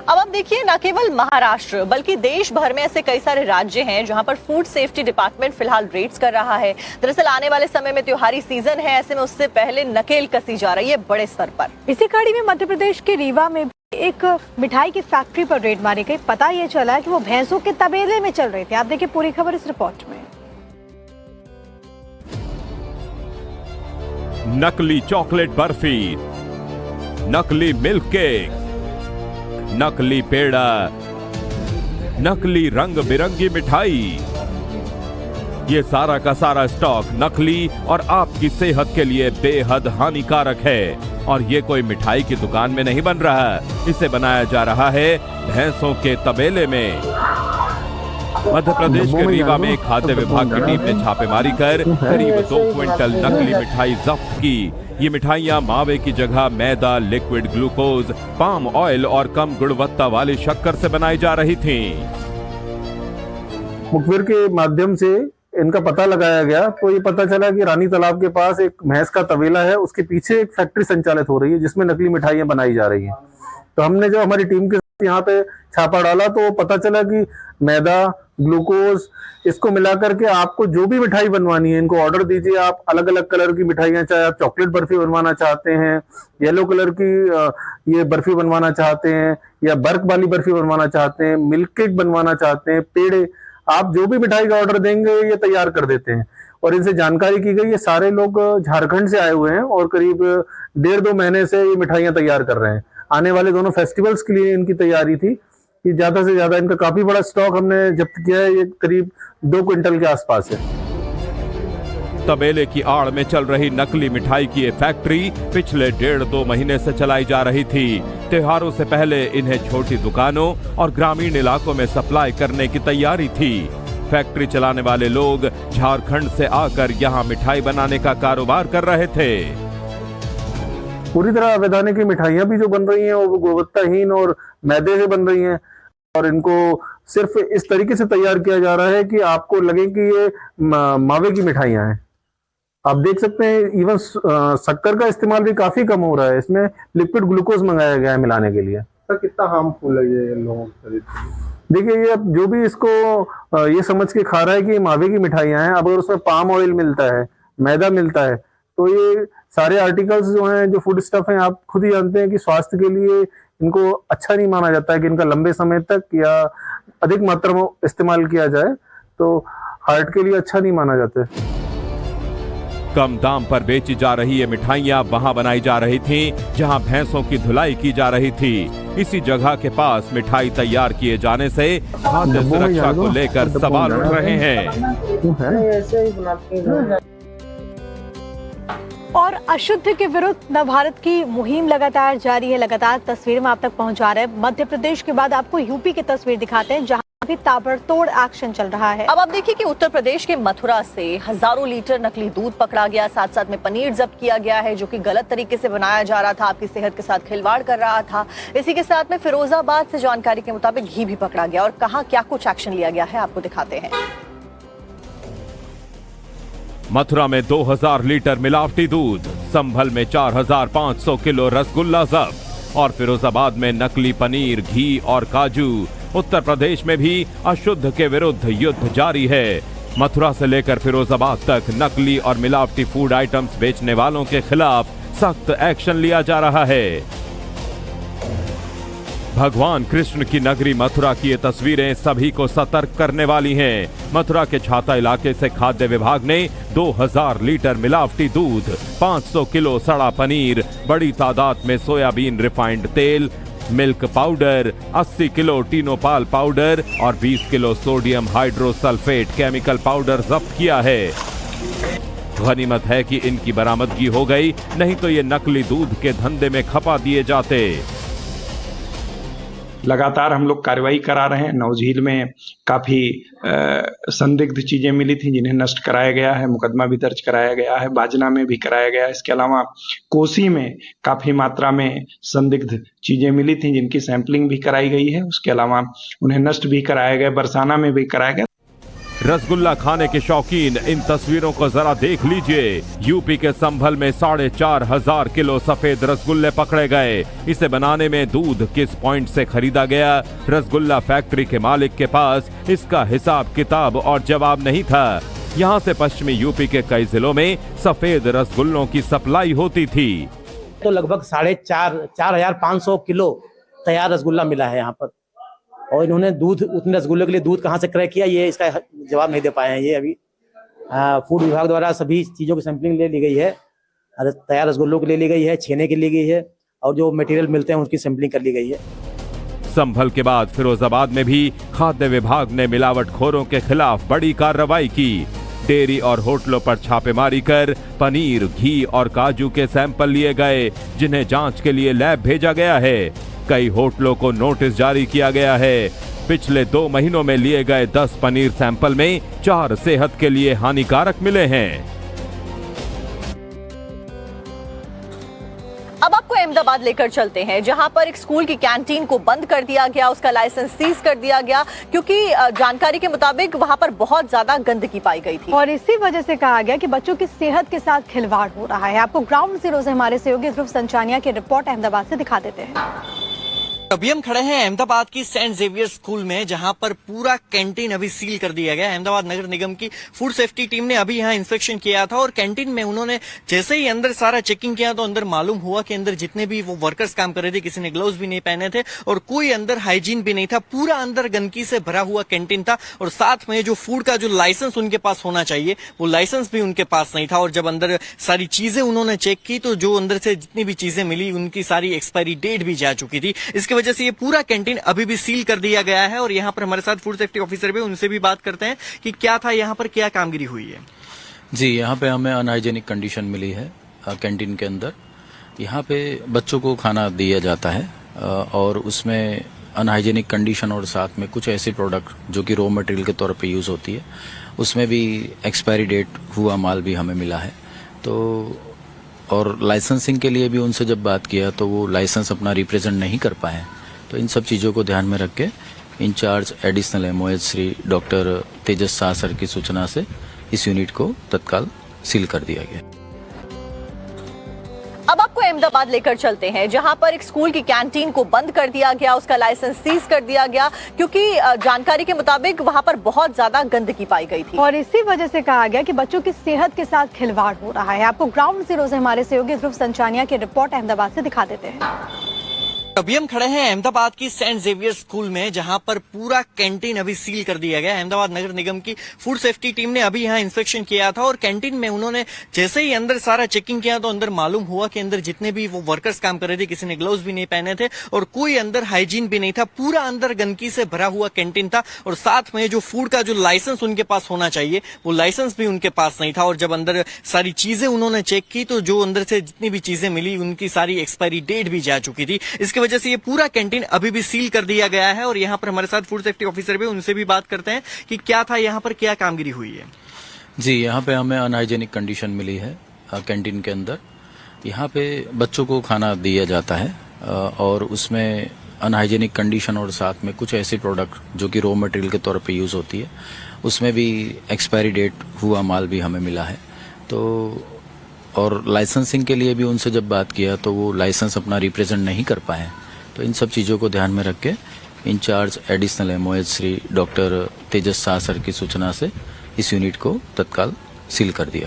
अब आप देखिए, न केवल महाराष्ट्र बल्कि देश भर में ऐसे कई सारे राज्य हैं जहां पर फूड सेफ्टी डिपार्टमेंट फिलहाल रेड्स कर रहा है। दरअसल आने वाले समय में त्योहारी सीजन है, ऐसे में उससे पहले नकेल कसी जा रही है बड़े स्तर पर। इसी कड़ी में मध्य प्रदेश के रीवा में एक मिठाई की फैक्ट्री पर रेड मारी गई। पता ये चला कि वो भैंसों के तबेले में चल रही थी। आप देखिए पूरी खबर इस रिपोर्ट में। नकली चॉकलेट बर्फी, नकली मिल्क केक, नकली पेड़ा, नकली रंग बिरंगी मिठाई, ये सारा का सारा स्टॉक नकली और आपकी सेहत के लिए बेहद हानिकारक है। और ये कोई मिठाई की दुकान में नहीं बन रहा, इसे बनाया जा रहा है भैंसों के तबेले में। मध्य प्रदेश के रीवा में खाद्य विभाग की टीम ने छापेमारी कर करीब 2 क्विंटल नकली मिठाई जब्त की। ये मिठाइयां मावे की जगह मैदा, लिक्विड ग्लूकोज, पाम ऑयल और कम गुणवत्ता वाली शक्कर से बनाई जा रही थी। मुखबिर के माध्यम से इनका पता लगाया गया तो ये पता चला कि रानी तालाब के पास एक भैंस का तबेला है, उसके पीछे एक फैक्ट्री संचालित हो रही है जिसमें नकली मिठाइयां बनाई जा रही हैं। तो हमने जब हमारी टीम के साथ यहाँ पे छापा डाला तो पता चला कि मैदा, ग्लूकोज, इसको मिलाकर के आपको जो भी मिठाई बनवानी है इनको ऑर्डर दीजिए। आप अलग अलग कलर की मिठाइयां, चाहे आप चॉकलेट बर्फी बनवाना चाहते हैं, येलो कलर की ये बर्फी बनवाना चाहते हैं, या बर्फ वाली बर्फी बनवाना चाहते हैं, मिल्क केक बनवाना चाहते हैं, पेड़े, आप जो भी मिठाई का ऑर्डर देंगे ये तैयार कर देते हैं। और इनसे जानकारी की गई ये सारे लोग झारखंड से आए हुए हैं और करीब 1.5-2 महीने से ये मिठाइयां तैयार कर रहे हैं। आने वाले दोनों फेस्टिवल्स के लिए इनकी तैयारी थी कि ज्यादा से ज्यादा इनका काफी बड़ा स्टॉक हमने जब्त किया है। ये करीब 2 क्विंटल के आसपास है। तबेले की आड़ में चल रही नकली मिठाई की ये फैक्ट्री पिछले 1.5-2 महीने से चलाई जा रही थी। त्योहारों से पहले इन्हें छोटी दुकानों और ग्रामीण इलाकों में सप्लाई करने की तैयारी थी। फैक्ट्री चलाने वाले लोग झारखंड से आकर यहाँ मिठाई बनाने का कारोबार कर रहे थे। पूरी तरह अवैधानिक मिठाइयां भी जो बन रही हैं वो गुणवत्ताहीन और मैदे से बन रही हैं और इनको सिर्फ इस तरीके से तैयार किया जा रहा है कि आपको लगे कि ये मावे की मिठाइयां हैं। आप देख सकते हैं इवन शक्कर का इस्तेमाल भी काफी कम हो रहा है। इसमें लिक्विड ग्लूकोज मंगाया गया है मिलाने के लिए। तो कितना हार्मफुल है ये लोगों को? देखिए, ये अब जो भी इसको ये समझ के खा रहा है कि मावे की मिठाइयां हैं, अब अगर उसमें पाम ऑयल मिलता है, मैदा मिलता है, तो ये सारे आर्टिकल्स जो हैं, जो फूड स्टफ हैं, आप खुद ही जानते हैं कि स्वास्थ्य के लिए इनको अच्छा नहीं माना जाता है कि इनका लंबे समय तक या अधिक मात्रा में इस्तेमाल किया जाए, तो हार्ट के लिए अच्छा नहीं माना जाता है। कम दाम पर बेची जा रही ये मिठाइयां वहां बनाई जा रही थीं जहां भैंसों की धुलाई की जा रही थी। इसी जगह के पास मिठाई तैयार किए जाने से खाद्य सुरक्षा को लेकर सवाल उठ रहे हैं। और अशुद्ध के विरुद्ध नव भारत की मुहिम लगातार जारी है। लगातार तस्वीर में आप तक पहुंचा रहे हैं। मध्य प्रदेश के बाद आपको यूपी की तस्वीर दिखाते हैं जहां भी ताबड़तोड़ एक्शन चल रहा है। अब आप देखिए कि उत्तर प्रदेश के मथुरा से हजारों लीटर नकली दूध पकड़ा गया, साथ साथ में पनीर जब्त किया गया है जो कि गलत तरीके से बनाया जा रहा था, आपकी सेहत के साथ खिलवाड़ कर रहा था। इसी के साथ में फिरोजाबाद से जानकारी के मुताबिक घी भी पकड़ा गया और कहां क्या कुछ एक्शन लिया गया है आपको दिखाते हैं। मथुरा में 2000 लीटर मिलावटी दूध, संभल में 4500 किलो रसगुल्ला जब्त और फिरोजाबाद में नकली पनीर, घी और काजू। उत्तर प्रदेश में भी अशुद्ध के विरुद्ध युद्ध जारी है। मथुरा से लेकर फिरोजाबाद तक नकली और मिलावटी फूड आइटम्स बेचने वालों के खिलाफ सख्त एक्शन लिया जा रहा है। भगवान कृष्ण की नगरी मथुरा की ये तस्वीरें सभी को सतर्क करने वाली हैं। मथुरा के छाता इलाके से खाद्य विभाग ने 2000 लीटर मिलावटी दूध, 500 किलो सड़ा पनीर, बड़ी तादाद में सोयाबीन रिफाइंड तेल, milk powder, 80 kilo Tinopal powder और 20 किलो सोडियम हाइड्रोसल्फेट केमिकल पाउडर जब्त किया है। गनीमत है कि इनकी बरामदगी हो गई, नहीं तो ये नकली दूध के धंधे में खपा दिए जाते। लगातार हम लोग कार्रवाई करा रहे हैं। नौझील में काफी संदिग्ध चीजें मिली थी जिन्हें नष्ट कराया गया है, मुकदमा भी दर्ज कराया गया है, बाजना में भी कराया गया है। इसके अलावा कोसी में काफी मात्रा में संदिग्ध चीजें मिली थी जिनकी सैंपलिंग भी कराई गई है। उसके अलावा उन्हें नष्ट भी कराया गया, बरसाना में भी कराया गया। रसगुल्ला खाने के शौकीन इन तस्वीरों को जरा देख लीजिए। यूपी के संभल में 4,500 किलो सफेद रसगुल्ले पकड़े गए। इसे बनाने में दूध किस पॉइंट से खरीदा गया? रसगुल्ला फैक्ट्री के मालिक के पास इसका हिसाब किताब और जवाब नहीं था। यहाँ से पश्चिमी यूपी के कई जिलों में सफेद रसगुल्लों की सप्लाई होती थी। तो लगभग 4,500 किलो तैयार रसगुल्ला मिला है यहाँ पर, और इन्होंने दूध, उतने रसगुल्ले के लिए दूध कहाँ से क्रय किया, ये इसका जवाब नहीं दे पाए हैं। ये अभी फूड विभाग द्वारा सभी चीज़ों की सैंपलिंग ले ली गई है, तैयार रसगुल्लों के लिए ली गई है, छेने के लिए गई है, और जो मटेरियल मिलते हैं उसकी सैंपलिंग कर ली गई है। संभल के बाद फिरोजाबाद में भी खाद्य विभाग ने मिलावटखोरों के खिलाफ बड़ी कार्रवाई की। डेयरी और होटलों पर छापेमारी कर पनीर, घी और काजू के सैंपल लिए गए, जिन्हें जांच के लिए लैब भेजा गया है। कई होटलों को नोटिस जारी किया गया है। पिछले 2 महीनों में लिए गए 10 पनीर सैंपल में 4 सेहत के लिए हानिकारक मिले हैं। अब आपको अहमदाबाद लेकर चलते हैं, जहां पर एक स्कूल की कैंटीन को बंद कर दिया गया, उसका लाइसेंस सीज कर दिया गया, क्योंकि जानकारी के मुताबिक वहां पर बहुत ज्यादा गंदगी पाई गई थी और इसी वजह से कहा गया कि बच्चों की सेहत के साथ खिलवाड़ हो रहा है। आपको ग्राउंड जीरो से हमारे सहयोगी ध्रुव संचानिया की रिपोर्ट अहमदाबाद से दिखा देते हैं। अभी हम खड़े हैं अहमदाबाद की सेंट जेवियर स्कूल में, जहां पर पूरा कैंटीन अभी सील कर दिया गया है। अहमदाबाद नगर निगम की फूड सेफ्टी टीम ने अभी यहां इंस्पेक्शन किया था और कैंटीन में उन्होंने जैसे ही अंदर सारा चेकिंग किया तो अंदर मालूम हुआ कि अंदर जितने भी वो वर्कर्स काम कर रहे थे, किसी ने ग्लव्स भी नहीं पहने थे और कोई अंदर हाइजीन भी नहीं था। पूरा अंदर गंदगी से भरा हुआ कैंटीन था और साथ में जो फूड का जो लाइसेंस उनके पास होना चाहिए वो लाइसेंस भी उनके पास नहीं था। और जब अंदर सारी चीजें उन्होंने चेक की तो जो अंदर से जितनी भी चीजें मिली उनकी सारी एक्सपायरी डेट भी जा चुकी थी। इसकी वजह से ये पूरा कैंटीन अभी भी सील कर दिया गया है। और यहाँ पर हमारे साथ फूड सेफ्टी ऑफिसर भी, उनसे भी बात करते हैं कि क्या था यहाँ पर, क्या कामगिरी हुई है। जी, यहाँ पे हमें अनहाइजेनिक कंडीशन मिली है कैंटीन के अंदर। यहाँ पे बच्चों को खाना दिया जाता है और उसमें अनहाइजेनिक कंडीशन और साथ में कुछ ऐसे प्रोडक्ट जो कि रॉ मटेरियल के तौर पे यूज होती है, उसमें भी एक्सपायरी डेट हुआ माल भी हमें मिला है। तो और लाइसेंसिंग के लिए भी उनसे जब बात किया तो वो लाइसेंस अपना रिप्रेजेंट नहीं कर पाए। तो इन सब चीज़ों को ध्यान में रख के incharge additional MOH Shri doctor Tejas Shah sir की सूचना से इस यूनिट को तत्काल सील कर दिया गया। अब आपको अहमदाबाद लेकर चलते हैं, जहां पर एक स्कूल की कैंटीन को बंद कर दिया गया, उसका लाइसेंस सीज कर दिया गया, क्योंकि जानकारी के मुताबिक वहां पर बहुत ज्यादा गंदगी पाई गई थी और इसी वजह से कहा गया कि बच्चों की सेहत के साथ खिलवाड़ हो रहा है। आपको ग्राउंड जीरो से हमारे सहयोगी ध्रुव संचानिया की रिपोर्ट अहमदाबाद से दिखा देते हैं। अभी हम खड़े हैं अहमदाबाद की सेंट जेवियर स्कूल में, जहां पर पूरा कैंटीन अभी सील कर दिया गया है। अहमदाबाद नगर निगम की फूड सेफ्टी टीम ने अभी यहां इंस्पेक्शन किया था और कैंटीन में उन्होंने जैसे ही अंदर सारा चेकिंग किया तो अंदर मालूम हुआ कि अंदर जितने भी वो वर्कर्स काम कर रहे थे, किसी ने ग्लव्स भी नहीं पहने थे और कोई अंदर हाइजीन भी नहीं था। पूरा अंदर गंदगी से भरा हुआ कैंटीन था और साथ में जो फूड का जो लाइसेंस उनके पास होना चाहिए वो लाइसेंस भी उनके पास नहीं था। और जब अंदर सारी चीजें उन्होंने चेक की तो जो अंदर से जितनी भी चीजें मिली उनकी सारी एक्सपायरी डेट भी जा चुकी थी। इसकी वजह से ये पूरा कैंटीन अभी भी सील कर दिया गया है। और यहाँ पर हमारे साथ फूड सेफ्टी ऑफिसर भी, उनसे भी बात करते हैं कि क्या था यहाँ पर, क्या कामगिरी हुई है। जी, यहाँ पे हमें अनहाइजेनिक कंडीशन मिली है कैंटीन के अंदर। यहाँ पे बच्चों को खाना दिया जाता है और उसमें अनहाइजेनिक कंडीशन और साथ में कुछ ऐसे प्रोडक्ट जो कि रॉ मटेरियल के तौर पे यूज होती है, उसमें भी एक्सपायरी डेट हुआ माल भी हमें मिला है। तो और लाइसेंसिंग के लिए भी उनसे जब बात किया तो वो लाइसेंस अपना रिप्रेजेंट नहीं कर पाए। तो इन सब चीज़ों को ध्यान में रख के incharge additional MOH Shri doctor Tejas Shah sir की सूचना से इस यूनिट को तत्काल सील कर दिया।